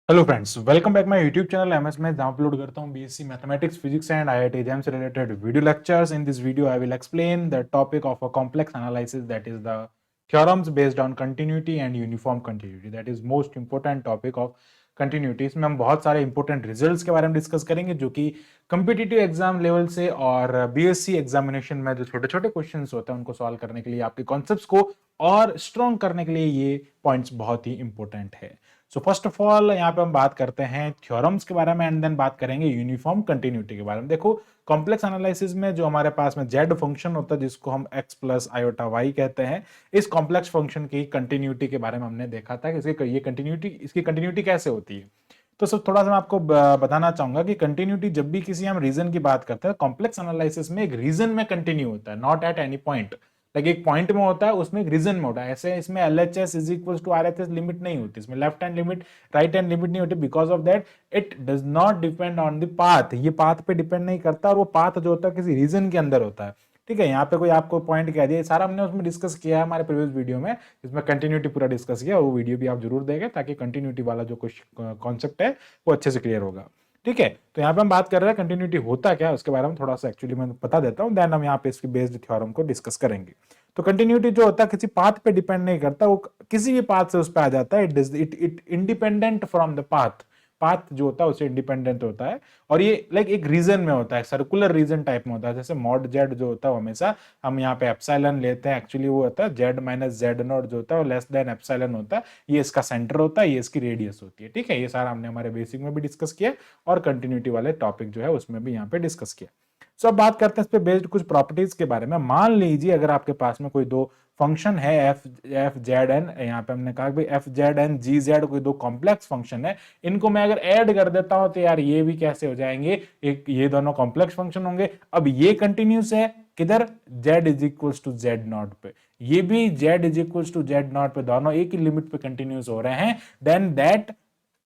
Hello friends, welcome back my YouTube channel MS में, जहां upload करता हूं BSc mathematics, physics and IIT exam से related video lectures. In this video I will explain the topic of a complex analysis, that is the theorems based on continuity and uniform continuity. That is most important topic of continuity. इसमें हम बहुत सारे important results के बारे में discuss करेंगे, जो कि कम्पिटिटिव एग्जाम लेवल से और बीएससी एग्जामिनेशन में जो छोटे छोटे क्वेश्चन होते हैं उनको सॉल्व करने के लिए, आपके कॉन्सेप्ट्स को और स्ट्रॉन्ग करने के लिए ये पॉइंट्स बहुत ही इंपॉर्टेंट है। सो फर्स्ट ऑफ ऑल यहाँ पे हम बात करते हैं थ्योरम्स के बारे में एंड देन बात करेंगे यूनिफॉर्म कंटिन्यूटी के बारे में। देखो, कॉम्प्लेक्स एनालिसिस में जो हमारे पास में जेड फंक्शन होता है, जिसको हम एक्स प्लस आयोटा वाई कहते हैं, इस कॉम्प्लेक्स फंक्शन की कंटिन्यूटी के बारे में हमने देखा था कि इसकी कंटिन्यूटी कैसे होती है। तो सब थोड़ा सा मैं आपको बताना चाहूंगा कि कंटिन्यूटी, जब भी किसी हम रीजन की बात करते हैं, कॉम्प्लेक्स एनालिसिस में एक रीजन में कंटिन्यू होता है, not at any point. Like एक पॉइंट में होता है, उसमें एक रीजन में होता है। ऐसे इसमें LHS is equal to RHS limit नहीं होती, इसमें left hand limit right hand limit नहीं होती, because of that it does not depend on the path. ये पाथ पे डिपेंड नहीं करता, और वो पाथ जो होता है किसी रीजन के अंदर होता है। ठीक है, यहाँ पे कोई आपको पॉइंट कह दिया, सारा हमने उसमें डिस्कस किया है हमारे प्रीवियस वीडियो में, जिसमें कंटिन्यूटी पूरा डिस्कस किया। वो वीडियो भी आप जरूर देखें, ताकि कंटिन्यूटी वाला जो कुछ कॉन्सेप्ट है वो अच्छे से क्लियर होगा। ठीक है, तो यहाँ पे हम बात कर रहे हैं कंटिन्यूटी होता क्या है, उसके बारे में थोड़ा सा एक्चुअली मैं बता देता हूँ, देन हम यहाँ पे इसकी बेस्ड थ्योरम को डिस्कस करेंगे। तो कंटिन्यूटी जो होता है किसी पाथ पे डिपेंड नहीं करता, वो किसी भी पाथ से उस पे आ जाता है। It independent from the path. Path जो होता है उससे इंडिपेंडेंट होता है, और ये लाइक एक रीजन में होता है, सर्कुलर रीजन टाइप में होता है। जैसे मॉड जेड जो होता है हमेशा हम यहाँ पे एप्सिलॉन लेते हैं, एक्चुअली वो होता है जेड माइनस जेड नॉट जो होता है वो लेस देन एप्सिलॉन होता है। ये इसका सेंटर होता है, ये इसकी रेडियस होती है। ठीक है, ये सारा हमने हमारे बेसिक में भी डिस्कस किया, और कंटिन्यूटी वाले टॉपिक जो है उसमें भी यहाँ पे डिस्कस किया। सो अब बात करते हैं इस पे बेस्ड कुछ प्रॉपर्टीज के बारे में। मान लीजिए अगर आपके पास में कोई दो फंक्शन है एफ जेड एन, यहाँ पे हमने कहा कि F z and g z कोई दो कॉम्प्लेक्स फंक्शन है, इनको मैं अगर ऐड कर देता हूं तो यार ये भी कैसे हो जाएंगे, एक ये दोनों कॉम्प्लेक्स फंक्शन होंगे। अब ये कंटिन्यूस है किधर, z is equal to z not पे, ये भी z is equal to z not पे, दोनों एक ही लिमिट पे कंटिन्यूस हो रहे हैं।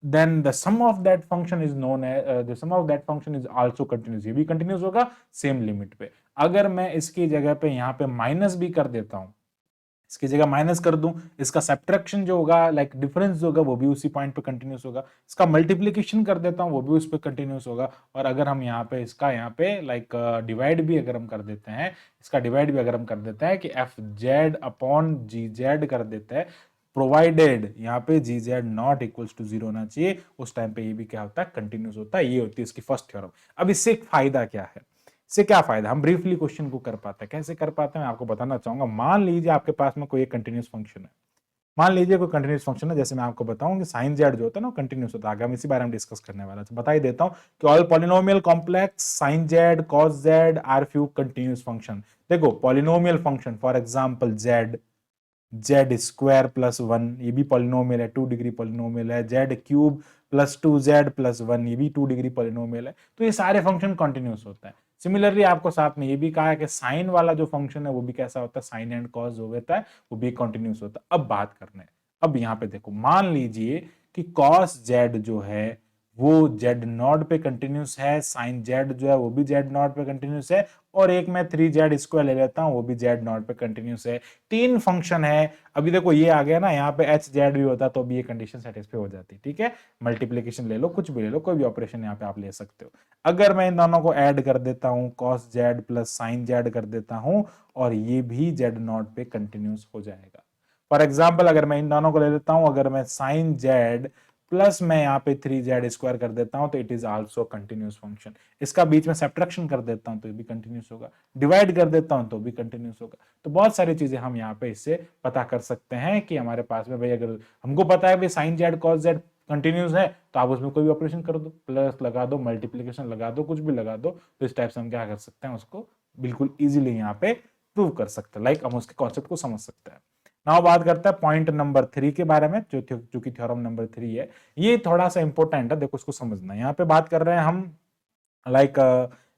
then the sum of that function is known as the sum of that function is also continuous। ये भी continuous होगा सेम लिमिट पे। अगर मैं इसकी जगह पे यहाँ पे माइनस भी कर देता हूं, इसकी जगह माइनस कर दूं, इसका सब्ट्रैक्शन जो होगा, लाइक डिफरेंस जो होगा, वो भी उसी पॉइंट पे कंटिन्यूस होगा। इसका मल्टीप्लीकेशन कर देता हूं, वो भी उस पे कंटिन्यूस होगा। और अगर हम यहाँ पे इसका यहाँ पे लाइक डिवाइड भी अगर हम कर देते हैं, इसका डिवाइड भी अगर हम कर देते हैं कि F Z upon G Z कर देते हैं, प्रोवाइडेड यहाँ पे G Z not equals to zero होना चाहिए, उस टाइम पे ये भी क्या होता है, कंटिन्यूस होता है। ये होती है इसकी फर्स्ट थ्योरम। अब इससे एक फायदा क्या है, इससे क्या फायदा, हम ब्रीफली क्वेश्चन को कर पाते हैं। कैसे कर पाते हैं मैं आपको बताना चाहूंगा। मान लीजिए आपके पास में कोई एक कंटिन्यूस फंक्शन है, मान लीजिए कोई कंटिन्यूस फंक्शन है, जैसे मैं आपको बताऊं कि साइन जेड जो होता है ना कंटिन्यूस होता है। आगे हम इसी बारे में डिस्कस करने वाला है, बता ही देता हूं कि all polynomial complex sine Z cos Z are few continuous function. देखो polynomial function, for example Z, Z square plus one, ये भी पॉलिनोमियल है, 2 डिग्री पॉलिनोमियल है। जेड क्यूब प्लस 2z+1, ये भी 2 डिग्री पॉलिनोमियल है। तो ये सारे फंक्शन कंटिन्यूस होता है। सिमिलरली आपको साथ में ये भी कहा है कि साइन वाला जो फंक्शन है वो भी कैसा होता है, साइन एंड कॉस जो होता है वो भी कंटिन्यूस होता है। अब बात करना है, अब यहाँ पे देखो, मान लीजिए कि कॉस जेड जो है वो जेड नॉट पे कंटिन्यूस है, साइन जेड जो है वो भी जेड नॉट पे कंटिन्यूस है, और एक मैं 3z² ले लेता हूं, वो भी जेड नॉट पे कंटिन्यूस है। तीन फंक्शन है। अभी देखो ये आ गया ना, यहाँ पे एच जेड भी होता तो भी ये कंडीशन सेटिस्फाई हो जाती। ठीक है, मल्टीप्लीकेशन ले लो, कुछ भी ले लो, कोई भी ऑपरेशन यहाँ पे आप ले सकते हो। अगर मैं इन दोनों को ऐड कर देता हूं, cos Z plus sign Z कर देता हूं, और ये भी जेड नॉट पे कंटिन्यूस हो जाएगा। फॉर एग्जाम्पल अगर मैं इन दोनों को ले लेता हूं, अगर मैं साइन जेड प्लस मैं यहाँ पे 3z² कर देता हूं, तो it is also continuous function. इसका बीच में सब्ट्रैक्शन कर देता हूं तो ये भी कंटिन्यूस होगा, डिवाइड कर देता हूं तो भी कंटिन्यूस होगा। तो बहुत सारी चीजें हम यहाँ पे इससे पता कर सकते हैं कि हमारे पास में भाई, अगर हमको पता है भाई sine Z cos z continuous है, तो आप उसमें कोई भी ऑपरेशन कर दो, प्लस लगा दो, मल्टीप्लीकेशन लगा दो, कुछ भी लगा दो, तो इस टाइप से हम क्या कर सकते हैं, उसको बिल्कुल इजीली यहाँ पे प्रूव कर सकते हैं। लाइक हम उसके कॉन्सेप्ट को समझ सकते हैं। नाउ बात करते हैं पॉइंट नंबर 3 के बारे में, जो कि थ्योरम नंबर 3 है। ये थोड़ा सा इंपॉर्टेंट है, देखो इसको समझना। यहाँ पे बात कर रहे हैं हम लाइक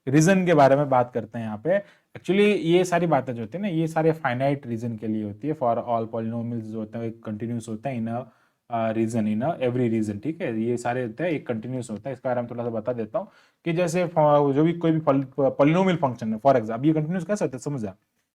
रीजन के बारे में बात करते हैं यहाँ पे। एक्चुअली ये सारी बातें जो होती है ना, ये सारे फाइनाइट रीजन के लिए होती है। फॉर ऑल पॉलिनोमियल्स जो होते हैं कंटिन्यूस होता है इन रीजन, इन एवरी रीजन। ठीक है, ये सारे होते हैं एक कंटिन्यूस होता है। इसके बारे में थोड़ा सा बता देता हूँ कि जैसे जो भी कोई भी पॉलिनोमियल फंक्शन है, फॉर एग्जाम्पल ये कंटिन्यूस कैसे होता है समझा।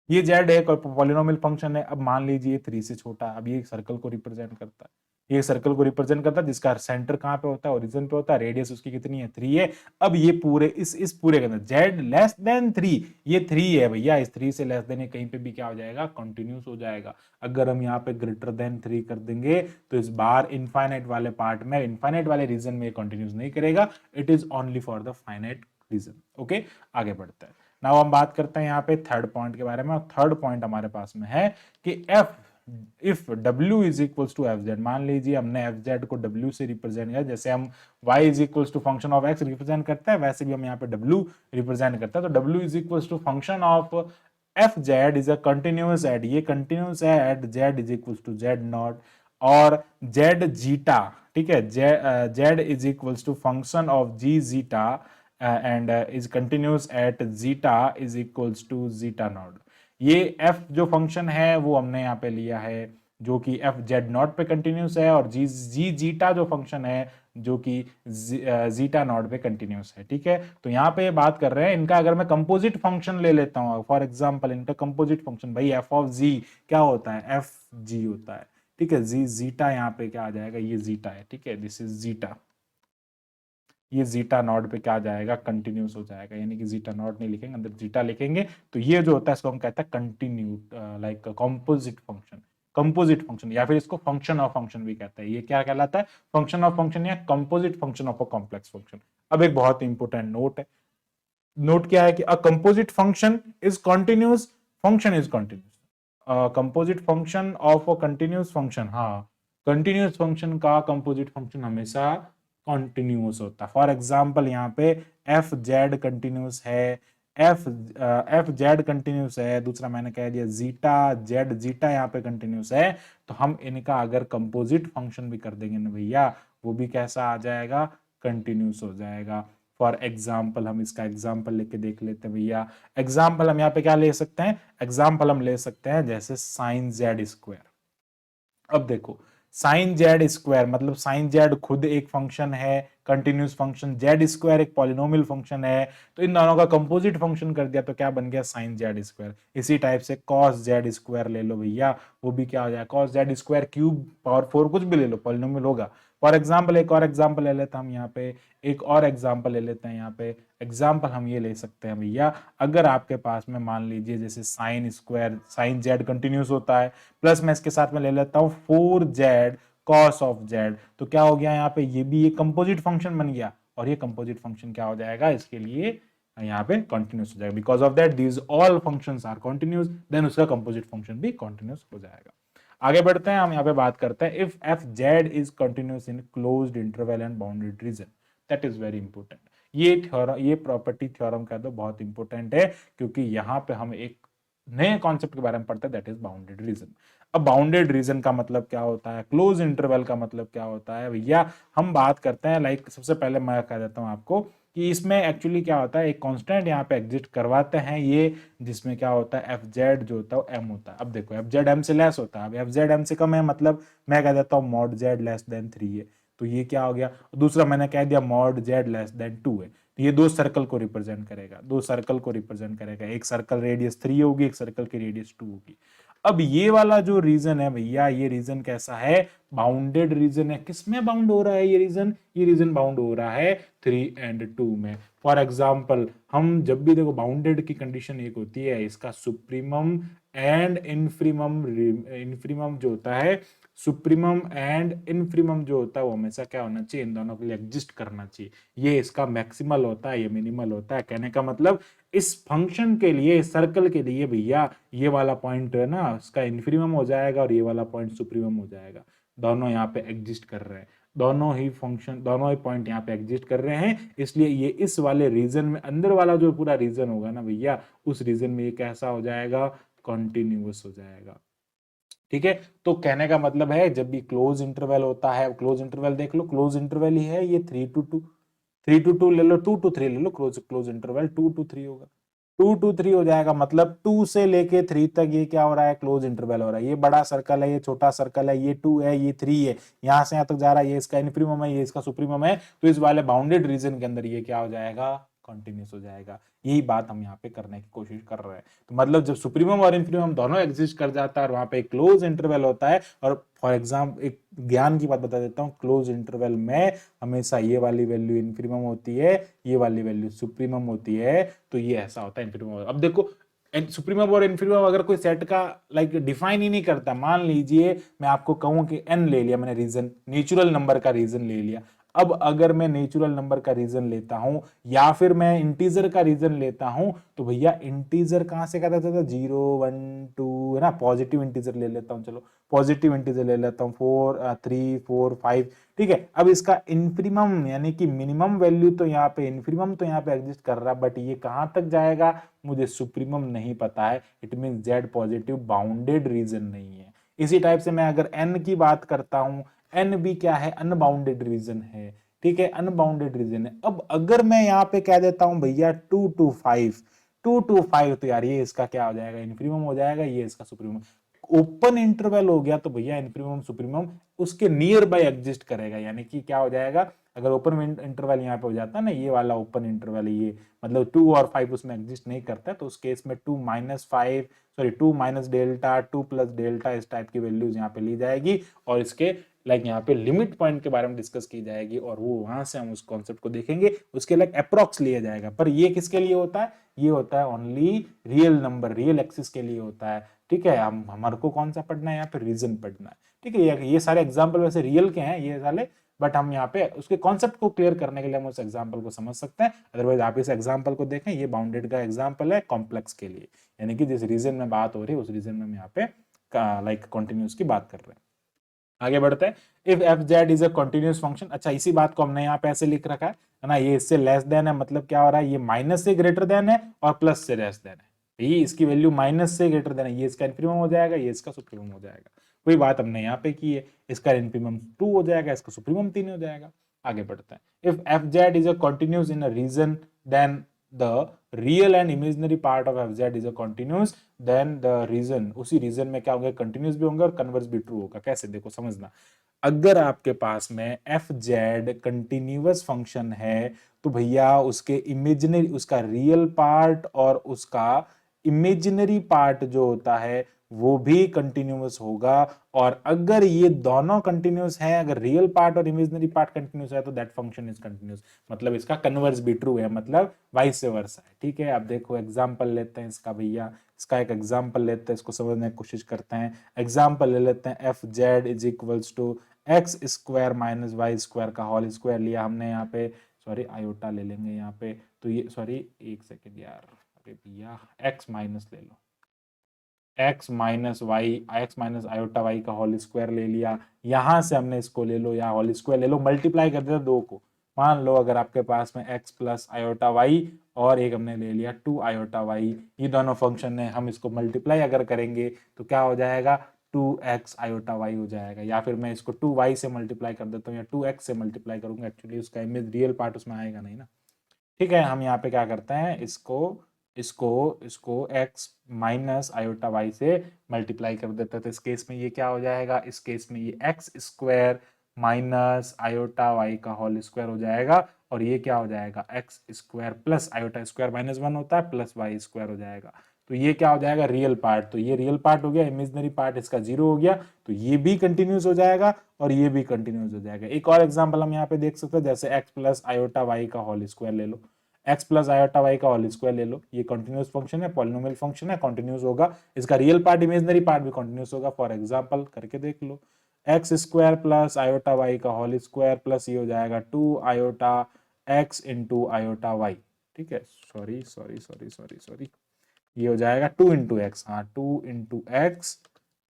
ये जेड है, पॉलिनोमियल फंक्शन है। अब मान लीजिए 3 से छोटा, अब ये सर्कल को रिप्रेजेंट करता है, ये सर्कल को रिप्रेजेंट करता है जिसका सेंटर कहाँ पे होता है, ओरिजिन पे होता है, रेडियस उसकी कितनी है 3 है। अब ये पूरे इस पूरे के अंदर z लेस देन 3, ये 3 है भैया, इस 3 से लेस देन कहीं पे भी क्या हो जाएगा, कंटिन्यूस हो जाएगा। अगर हम यहाँ पे ग्रेटर देन 3 कर देंगे तो इस बार इनफाइनाइट वाले पार्ट में, इनफाइनाइट वाले रीजन में कंटिन्यूस नहीं करेगा, it is only for the finite region. Okay, आगे बढ़ते हैं। नाउ हम बात करते हैं यहाँ पे थर्ड पॉइंट के बारे में। और थर्ड पॉइंट हमारे पास में है कि f if w is equals to f z, मान लीजिए हमने एफ जेड को w से रिप्रेजेंट किया, जैसे हम y is equals to function of x represent करते हैं, वैसे भी हम यहाँ पे w रिप्रेजेंट करते हैं। तो w is equals to function of f z is a continuous at, ये कंटिन्यूअस है at z is equals to z not, और z जीटा, ठीक है, z is equals to function of g zeta and is continuous at zeta is equals to zeta not. ये f जो function है वो हमने यहाँ पे लिया है जो कि एफ जेड नॉट पे कंटिन्यूस है, और जी जीटा जो फंक्शन है जो कि जीटा नॉट पे कंटिन्यूस है। ठीक है, तो यहाँ पे बात कर रहे हैं इनका, अगर मैं कंपोजिट फंक्शन ले लेता हूँ फॉर एग्जांपल, इनका कंपोजिट फंक्शन भाई एफ ऑफ जी क्या होता है, एफ जी होता है। ठीक है, जी जीटा यहाँ पे क्या आ जाएगा, ये जीटा है। ठीक है, दिस इज जीटा, ये जीटा नॉट पे क्या आ जाएगा, कंटिन्यूस हो जाएगा, यानी कि जीटा नॉट नहीं लिखेंगे, अंदर जीटा लिखेंगे। तो ये जो होता है इसको हम कहते हैं continue, like composite function, composite function, या फिर इसको फंक्शन ऑफ फंक्शन भी कहते हैं। ये क्या कहलाता है, फंक्शन ऑफ फंक्शन या composite function of a complex function. अब एक बहुत इंपॉर्टेंट नोट है, नोट क्या है कि a composite function is continuous, function is continuous, composite function of a continuous function, हाँ कंटिन्यूस फंक्शन का कंपोजिट फंक्शन हमेशा कंटिन्यूस होता है। फॉर एग्जांपल यहाँ पे एफ जेड कंटिन्यूस है, एफ जेड कंटिन्यूस है, दूसरा मैंने कह दिया जीटा जेड जीटा यहाँ पे कंटिन्यूस है, तो हम इनका अगर कंपोजिट फंक्शन भी कर देंगे ना भैया, वो भी कैसा आ जाएगा, कंटिन्यूस हो जाएगा। फॉर एग्जाम्पल हम इसका एग्जाम्पल लेके देख लेते हैं भैया। एग्जाम्पल हम यहाँ पे क्या ले सकते हैं, एग्जाम्पल हम ले सकते हैं जैसे साइन जेड स्क्वायर। अब देखो साइन जेड स्क्वायर मतलब साइन जेड खुद एक फंक्शन है, कंटिन्यूस फंक्शन, जेड स्क्वायर एक पॉलिनोमियल फंक्शन है, तो इन दोनों का कंपोजिट फंक्शन कर दिया तो क्या बन गया, साइन जेड स्क्वायर। इसी टाइप से कॉस जेड स्क्वायर ले लो भैया, वो भी क्या हो जाएगा, cos Z square cube power 4 कुछ भी ले लो, पॉलिनोमियल होगा। फॉर एग्जाम्पल एक और एग्जाम्पल ले लेते हैं हम यहाँ पे, एक और एग्जाम्पल ले लेते हैं यहाँ पे। एग्जाम्पल हम ये ले सकते हैं भैया, अगर आपके पास में मान लीजिए जैसे sine square, sine z continuous होता है, प्लस मैं इसके साथ में ले लेता हूँ 4z cos ऑफ z, तो क्या हो गया यहाँ पे, ये भी एक कंपोजिट फंक्शन बन गया, और ये कंपोजिट फंक्शन क्या हो जाएगा, इसके लिए यहाँ पे कंटिन्यूस हो जाएगा। Because of that these all functions are continuous, then उसका कंपोजिट फंक्शन भी कंटिन्यूस हो जाएगा। आगे बढ़ते हैं, हम यहाँ पे बात करते हैं if f z is continuous in closed interval and bounded reason, that is very important. ये थ्योरम, ये प्रॉपर्टी थ्योरम कह दो, बहुत इंपॉर्टेंट है, क्योंकि यहाँ पे हम एक नए कॉन्सेप्ट के बारे में पढ़ते हैं, दैट इज बाउंडेड रीजन। अब बाउंडेड रीजन का मतलब क्या होता है, क्लोज इंटरवल का मतलब क्या होता है भैया, हम बात करते हैं लाइक सबसे पहले मैं कह देता हूं आपको कि इसमें एक्चुअली क्या होता है, एक कांस्टेंट यहाँ पे एग्जिस्ट करवाते हैं ये, जिसमें क्या होता है एफ जेड जो होता है वो एम होता है। अब देखो एफ जेड एम से लेस होता है, अब एफ जेड एम से कम है, मतलब मैं कह देता हूँ मॉड जेड लेस देन 3 है, तो ये क्या हो गया। दूसरा मैंने कह दिया मॉड जेड लेस देन 2 है, तो ये दो सर्कल को रिप्रेजेंट करेगा, दो सर्कल को रिप्रेजेंट करेगा, एक सर्कल रेडियस 3 होगी, एक सर्कल की रेडियस 2 होगी। अब ये वाला जो रीजन है भैया, ये रीजन कैसा है, बाउंडेड रीजन है। किसमें बाउंड हो रहा है ये रीजन, ये रीजन बाउंड हो रहा है 3 एंड 2 में। फॉर एग्जाम्पल हम जब भी देखो बाउंडेड की कंडीशन एक होती है, इसका सुप्रीमम एंड इनफ्रीमम, इनफ्रीमम जो होता है, सुप्रीमम एंड इनफ्रीमम जो होता है वो हमेशा क्या होना चाहिए, इन दोनों के लिए एग्जिस्ट करना चाहिए। ये इसका मैक्सिमल होता है, ये मिनिमल होता है। कहने का मतलब इस फंक्शन के लिए, इस सर्कल के लिए भैया, ये वाला पॉइंट है ना उसका इनफ्रीमम हो जाएगा और ये वाला पॉइंट सुप्रीमम हो जाएगा। दोनों यहाँ पे एग्जिस्ट कर रहे हैं, दोनों ही फंक्शन, दोनों ही पॉइंट यहाँ पे एग्जिस्ट कर रहे हैं, इसलिए ये इस वाले रीजन में, अंदर वाला जो पूरा रीजन होगा ना भैया, उस रीजन में ये कैसा हो जाएगा, कॉन्टिन्यूस हो जाएगा। ठीक है, तो कहने का मतलब है जब भी क्लोज इंटरवल होता है, क्लोज इंटरवल देख लो, क्लोज इंटरवल ही है ये 3 to 2, 3 to 2 ले लो, 2 to 3 ले लो, क्लोज क्लोज इंटरवल 2 to 3 होगा, 2 to 3 हो जाएगा, मतलब 2 से लेके 3 तक ये क्या हो रहा है, क्लोज इंटरवल हो रहा है। ये बड़ा सर्कल है, ये छोटा सर्कल है, ये 2 है, ये 3 है, यहाँ से यहाँ तक जा रहा है, ये इसका इनफ्रीमम है, ये इसका सुप्रीमम है, तो इस वाले बाउंडेड रीजन के अंदर ये क्या हो जाएगा, कंटिन्यूस हो जाएगा। यही बात हम यहाँ पे करने की कोशिश कर रहे हैं। तो मतलब जब सुप्रीमम और इन्फीरिमम दोनों एग्जिस्ट कर जाता है और वहां पे एक क्लोज इंटरवल होता है, और फॉर एग्जाम्पल एक ज्ञान की बात बता देता हूँ, क्लोज इंटरवल में हमेशा ये वाली वैल्यू इन्फीरिमम होती है, ये वाली वैल्यू सुप्रीमम होती है, तो ये ऐसा होता है इन्फीरिमम। अब देखो सुप्रीमम और इन्फीरिमम अगर कोई सेट का लाइक डिफाइन ही नहीं करता, मान लीजिए मैं आपको कहूं कि n ले लिया मैंने रीजन, नेचुरल नंबर का रीजन ले लिया। अब अगर मैं नेचुरल नंबर का रीजन लेता हूं या फिर मैं इंटीजर का रीजन लेता हूं, तो भैया इंटीजर कहां से कहता था, 0 1 2 है ना, पॉजिटिव इंटीजर ले लेता हूं, चलो पॉजिटिव इंटीजर ले लेता हूं, 4 3 4 5, ठीक है। अब इसका इन्फीरिमम यानी कि मिनिमम वैल्यू तो यहाँ पे, इन्फीरिमम तो यहाँ पे एग्जिस्ट कर रहा है, बट ये कहां तक जाएगा मुझे सुप्रीमम नहीं पता है। It mean Z positive bounded reason नहीं है। इसी टाइप से मैं अगर एन की बात करता हूं, एन भी क्या है, अनबाउंडेड रीजन है, ठीक है, अनबाउंडेड रीजन है। अब अगर मैं यहाँ पे कह देता हूं भैया 2 to 5, 2 to 5, तो यार ये इसका क्या हो जाएगा, इन्फीरिमम हो जाएगा, ये इसका सुप्रीमम। ओपन इंटरवल हो गया तो भैया इन्फीरिमम सुप्रीमम उसके नियर बाय एग्जिस्ट करेगा, यानी कि क्या हो जाएगा, अगर ओपन इंटरवल यहाँ पे हो जाता है ना, ये वाला ओपन इंटरवल, ये मतलब 2 और 5 उसमें एग्जिस्ट नहीं करता है, तो उस केस में 2 minus 5, sorry 2 minus delta, 2 plus delta, इस टाइप की वैल्यूज यहाँ पे ली जाएगी, और इसके लाइक यहाँ पे लिमिट पॉइंट के बारे में डिस्कस की जाएगी, और वो वहां से हम उस कॉन्सेप्ट को देखेंगे, उसके लाइक अप्रोक्स लिया जाएगा। पर ये किसके लिए होता है, ये होता है only real number, real axis के लिए होता है, ठीक है। हम हमारे को कौन सा पढ़ना है, यहाँ पे रीजन पढ़ना है, ठीक है। ये सारे एग्जाम्पल वैसे रियल के हैं ये सारे, बट हम यहाँ पे उसके कॉन्सेप्ट को क्लियर करने के लिए हम उस एग्जाम्पल को समझ सकते हैं। अदरवाइज आप इस एग्जाम्पल को देखें, ये बाउंडेड का एग्जाम्पल है कॉम्प्लेक्स के लिए, यानी कि जिस रीजन में बात हो रही है उस रीजन में हम यहाँ पे लाइक कॉन्टिन्यूस की बात कर रहे हैं। आगे बढ़ते हैं। If f z is a continuous function, अच्छा इसी बात को हमने यहाँ पे ऐसे लिख रखा है ना, ये इससे लेस देन है, मतलब क्या हो रहा है, ये माइनस से ग्रेटर देन है और प्लस से लेस देन है, ये इसकी वैल्यू माइनस से ग्रेटर देन है, ये इसका इन्फीरिमम हो जाएगा, ये इसका सुप्रीमम हो जाएगा। वही बात हमने यहाँ पे की है, इसका इन्फीरिमम 2 हो जाएगा, इसका सुप्रीमम 3 हो जाएगा। आगे बढ़ते हैं। If f z is a continuous in a region, then the real and imaginary part of f z is a continuous, then the region, उसी रीजन में क्या होंगे, कंटिन्यूस भी होंगे और कन्वर्स भी ट्रू होगा। कैसे, देखो समझना, अगर आपके पास में एफ जेड कंटिन्यूअस फंक्शन है, तो भैया उसके इमेजिनरी, उसका रियल पार्ट और उसका इमेजिनरी पार्ट जो होता है वो भी कंटिन्यूअस होगा। और अगर ये दोनों कंटिन्यूअस हैं, अगर रियल पार्ट और इमेजिनरी पार्ट कंटिन्यूअस है, तो दैट फंक्शन इज कंटिन्यूअस, मतलब इसका कन्वर्स भी ट्रू है, मतलब वाइस वर्सा है, ठीक है। अब देखो एग्जांपल लेते हैं इसका भैया, इसका एक एग्जांपल लेते हैं, इसको समझने की कोशिश करते हैं। एग्जांपल ले लेते हैं, f z is equals to x square minus y square का होल स्क्वायर लिया हमने यहाँ पे, सॉरी आयोटा ले लेंगे यहाँ पे, तो ये सॉरी एक सेकेंड यार, अरे भैया एक्स माइनस ले लो, X minus Y, X minus iota Y का होल स्क्वायर ले लिया, यहां से हमने इसको ले लो, यहाँ होल स्क्वायर ले लो, मल्टीप्लाई कर देते दो को, मान लो अगर आपके पास में एक्स प्लस आयोटा वाई और एक हमने ले लिया 2 आयोटा वाई, ये दोनों फंक्शन है, हम इसको मल्टीप्लाई अगर करेंगे तो क्या हो जाएगा, 2x आयोटा वाई हो जाएगा, या फिर मैं इसको 2y से मल्टीप्लाई कर देता हूँ या 2x से मल्टीप्लाई करूंगा, एक्चुअली उसका इमेज रियल पार्ट उसमें आएगा नहीं ना, ठीक है। हम यहाँ पे क्या करते हैं, इसको इसको इसको x माइनस आयोटा वाई से मल्टीप्लाई कर देते हैं, तो इस केस में ये क्या हो जाएगा, इस केस में ये x square minus iota Y का होल स्क्वायर हो जाएगा, और ये क्या हो जाएगा, x square plus iota square minus 1 होता है प्लस वाई स्क्वायर हो जाएगा, तो ये क्या हो जाएगा, रियल पार्ट, तो ये रियल पार्ट हो गया, इमेजिनरी पार्ट इसका 0 हो गया, तो ये भी कंटिन्यूस हो जाएगा और ये भी कंटिन्यूस हो जाएगा। एक और एग्जांपल हम यहाँ पे देख सकते हैं, जैसे x प्लस आयोटा वाई का होल स्क्वायर ले लो, x प्लस आयोटा वाई का होल स्क्वायर ले लो, ये कंटिन्यूस फंक्शन है, पॉलिनोमियल फंक्शन है, कंटिन्यूस होगा, इसका रियल पार्ट इमेजिनरी पार्ट भी कंटिन्यूस होगा। फॉर एग्जांपल करके देख लो, X square plus iota Y का होल स्क्वायर प्लस ये हो जाएगा 2 iota X into iota Y, ठीक है, sorry sorry sorry sorry sorry, ये हो जाएगा 2 इंटू एक्स, हाँ 2 इंटू एक्स,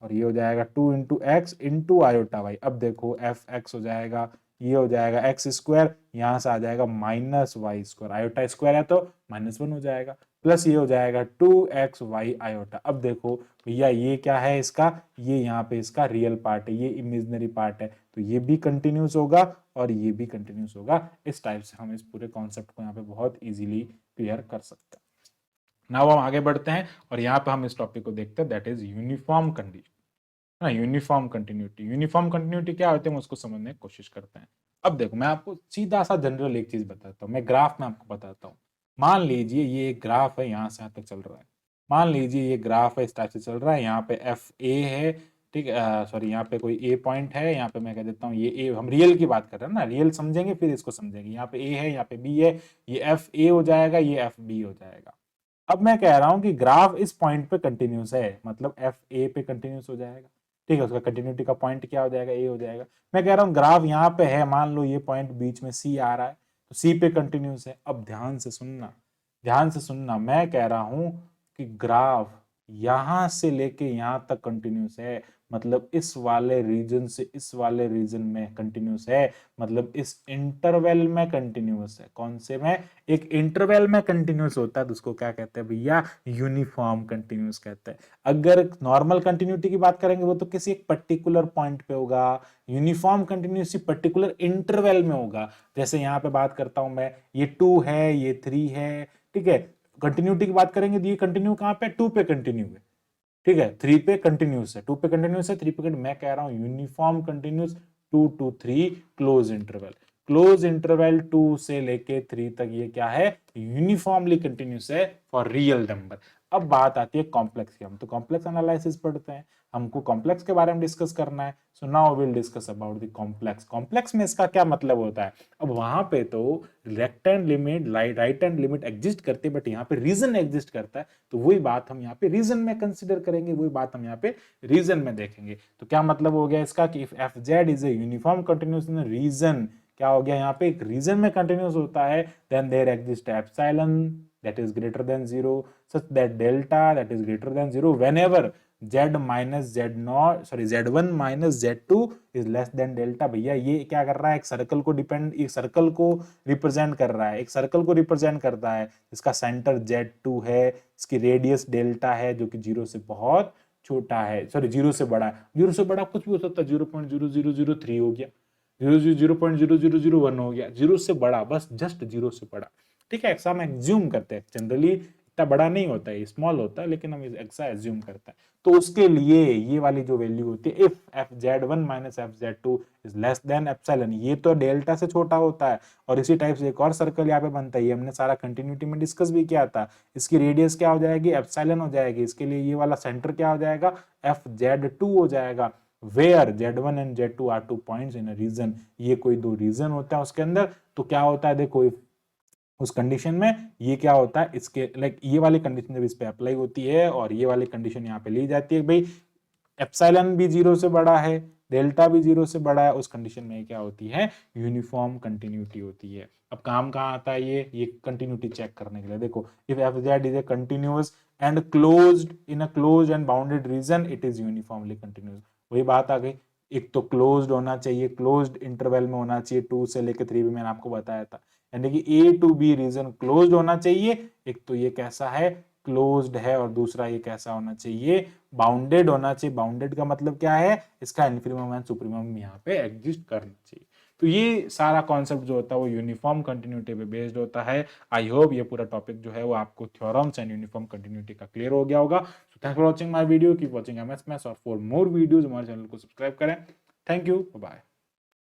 और ये हो जाएगा 2 into x into iota y. अब देखो एफ एक्स हो जाएगा, ये हो जाएगा एक्स स्क्वायर, यहां से आ जाएगा minus y square, iota square है तो -1 हो जाएगा, प्लस ये हो जाएगा 2x वाई आयोटा। अब देखो भैया ये क्या है इसका, ये यहाँ पे इसका रियल पार्ट है, ये इमेजिनरी पार्ट है, तो ये भी कंटिन्यूस होगा और ये भी कंटिन्यूस होगा। इस टाइप से हम इस पूरे कॉन्सेप्ट को यहाँ पे बहुत इजीली क्लियर कर सकते हैं। नाउ हम आगे बढ़ते हैं और यहाँ पे हम इस टॉपिक को देखते हैं, दैट इज यूनिफॉर्म कंडीशन, ना यूनिफॉर्म कंटिन्यूटी। यूनिफॉर्म कंटिन्यूटी क्या होती है, हम उसको समझने की कोशिश करते हैं। अब देखो मैं आपको सीधा सा जनरल एक चीज बताता हूँ, मैं ग्राफ में आपको बताता हूँ। मान लीजिए ये एक ग्राफ है, यहाँ से यहाँ तक चल रहा है। मान लीजिए ये ग्राफ है, इस टाइप से चल रहा है, यहाँ पे एफ ए है, ठीक है, सॉरी यहाँ पे कोई ए पॉइंट है, यहाँ पे मैं कह देता हूँ ये ए, हम रियल की बात कर रहे हैं ना, रियल समझेंगे फिर इसको समझेंगे। यहाँ पे ए है, यहाँ पे बी है, ये एफ ए हो जाएगा, ये एफ बी हो जाएगा। अब मैं कह रहा हूं कि ग्राफ इस पॉइंट पे कंटिन्यूस है, मतलब एफ ए पे कंटिन्यूस हो जाएगा, ठीक है, उसका कंटिन्यूटी का पॉइंट क्या हो जाएगा, ए हो जाएगा। मैं कह रहा हूं ग्राफ यहाँ पे है, मान लो ये पॉइंट बीच में सी आ रहा है, तो सी पे कंटिन्यूस है। अब ध्यान से सुनना, ध्यान से सुनना, मैं कह रहा हूं कि ग्राफ यहां से लेके यहां तक कंटिन्यूस है, मतलब इस वाले रीजन से इस वाले रीजन में कंटिन्यूस है, मतलब इस इंटरवल में कंटिन्यूस है। कौन से में? एक इंटरवल में कंटिन्यूस होता है तो उसको क्या कहते हैं भैया? यूनिफॉर्म कंटिन्यूस कहते हैं। अगर नॉर्मल कंटिन्यूटी की बात करेंगे वो तो किसी एक पर्टिकुलर पॉइंट पे होगा, यूनिफॉर्म कंटिन्यूस पर्टिकुलर इंटरवल में होगा। जैसे यहाँ पे बात करता हूं मैं, ये 2 है, ये 3 है, ठीक है। कंटिन्यूटी की बात करेंगे तो ये कंटिन्यू कहां पे? 2 पे कंटिन्यू है, ठीक है। 3 पे कंटिन्यूस है, 2 पे कंटिन्यूस है, 3 पे मैं कह रहा हूं uniform continuous 2 to 3 close interval. Close interval 2 से लेके 3 तक ये क्या है? यूनिफॉर्मली कंटिन्यूस है फॉर रियल नंबर। अब बात आती है कॉम्प्लेक्स की। हम तो कॉम्प्लेक्स एनालिसिस पढ़ते हैं, हमको कॉम्प्लेक्स के बारे में डिस्कस करना है। So now will discuss about the complex. Complex में इसका क्या मतलब होता है? अब वहां पे तो left hand limit, right hand limit exist करते हैं, बट यहाँ पे रीजन एग्जिस्ट करता है, तो वही बात हम यहाँ पे रीजन में कंसिडर करेंगे, वही बात हम यहाँ पे रीजन में देखेंगे। तो क्या मतलब हो गया इसका कि if f z is a uniform continuous in region, क्या हो गया यहाँ पे? एक रीजन में कंटिन्यूस होता है, then there exist epsilon that is greater than 0 such that delta that is greater than 0 whenever z minus z naught sorry z1 minus z2 is less than delta। भैया ये क्या कर रहा है? एक सर्कल को डिपेंड, एक सर्कल को रिप्रेजेंट कर रहा है, एक सर्कल को रिप्रेजेंट करता है। इसका सेंटर z2 है, इसकी रेडियस डेल्टा है जो कि 0 से बहुत छोटा है, सॉरी 0 से बड़ा है। 0 से बड़ा कुछ भी हो सकता है, 0.0003 हो गया, 0.0001 हो गया, 0 से बड़ा, बस जस्ट 0 से बड़ा, ठीक है। ऐसा हम एज्यूम करते हैं, जनरली इतना बड़ा नहीं होता है, स्मॉल होता है, लेकिन हम ऐसा एज्यूम करते हैं। तो उसके लिए ये वाली जो वैल्यू होती है, if f Z one minus F Z two is less than epsilon, ये तो डेल्टा से छोटा होता है। और इसी टाइप से एक और सर्कल यहाँ पे बनता है, ये हमने सारा कंटिन्यूटी में डिस्कस भी किया था। इसकी रेडियस क्या हो जाएगी? एप्सिलॉन हो जाएगी। इसके लिए ये वाला सेंटर क्या हो जाएगा? एफ जेड टू हो जाएगा। Where z1 and z2 are 2 points in a region, ये कोई दो रीजन होता है उसके अंदर। तो क्या होता है देखो, उस कंडीशन में ये क्या होता है, इसके लाइक ये वाली कंडीशन जब इस पे अप्लाई होती है और ये वाली कंडीशन यहाँ पे ली जाती है, भाई एप्सिलॉन भी 0 से बड़ा है, डेल्टा भी 0 से बड़ा है, उस कंडीशन में क्या होती है? यूनिफॉर्म कंटिन्यूटी होती है। अब काम कहाँ आता है ये कंटिन्यूटी चेक करने के लिए। देखो, if f z is A continuous and closed in a closed end bounded reason, it is uniformly continuous. वही बात आ गई, एक तो क्लोज्ड होना चाहिए, क्लोज्ड इंटरवल में होना चाहिए, 2 से लेकर 3 भी मैंने आपको बताया था, यानी कि ए टू बी रीजन क्लोज्ड होना चाहिए। एक तो ये कैसा है? क्लोज्ड है, और दूसरा ये कैसा होना चाहिए? बाउंडेड होना चाहिए। बाउंडेड का मतलब क्या है? इसका इन्फीमम एंड सुप्रीमम यहाँ पे एग्जिस्ट करना चाहिए। तो ये सारा कॉन्सेप्ट जो होता है वो यूनिफॉर्म कंटिन्यूटी पे बेस्ड होता है। आई होप ये पूरा टॉपिक जो है वो आपको थ्योरम्स एंड यूनिफॉर्म कंटिन्यूटी का क्लियर हो गया होगा। So thanks for watching my video, keep watching MS maths, और फॉर मोर वीडियोस हमारे चैनल को सब्सक्राइब करें। Thank you, bye.